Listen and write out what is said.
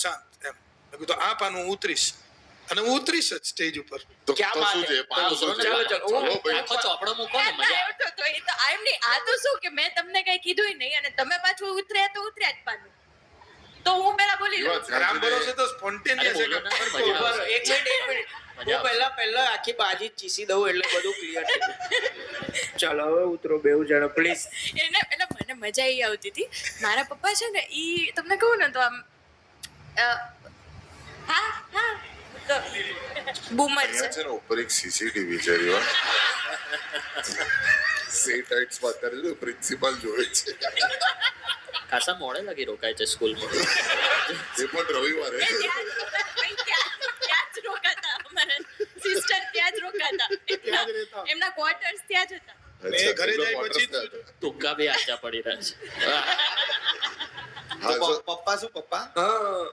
શાંત એમ. મેં કીધું આ પાનું હું ઉતરીશ અને હું ઉતરીશ જ સ્ટેજ ઉપર. તો ક્યાં શું બાત છે હે? પાનું શું છે? ચલો, ચલો ભાઈ. આખો ચોપડો મૂકો ને, મજા આવે. તો એ તો આમ નહીં, આ તો શું કે મેં તમને કઈ કીધું નહીં અને તમે પાછું ઉતર્યા તો ઉતર્યા જ પાનું. તો હું પેલા બોલી એ લઉં. વાત રામ ભરોસે તો અરે સ્પોન્ટેનિયસ બોલો ને, મજા આવે. એક મિનિટ મજા હું આવશે. પહેલા આખી બાજી ચીસી દઉં એટલે બધું ક્લિયર થઈ જાય. ચલો હવે ઉતરો બેઉ જણા પ્લીઝ. એને એટલે મને મજા એ આવતી હતી. મારા પપ્પા છે ને ઈ તમને કહું ને તો આમ હા હા તો બૂમર અહીંયા છે. છે ને ઉપર એક સીસીટીવી છે રીવા. સેટાઇટ્સ માં અત્યારે જો પ્રિન્સિપાલ જોવે છે. ખાસા મોડે લગી રોકાય છે સ્કૂલમાં. એ પણ રવિવારે. ત્યાં જ રોકાતા અમારા સિસ્ટર ત્યાં જ રોકાતા. ત્યાં જ રહેતા. એમના ક્વાર્ટર્સ ત્યાં જ હતા. મેં ઘરે એમનો જાય પછી quarters જ હતા. તુક્કા બી આચા પડી રહ્યા છે. હા, so પપ્પા શું પપ્પા હા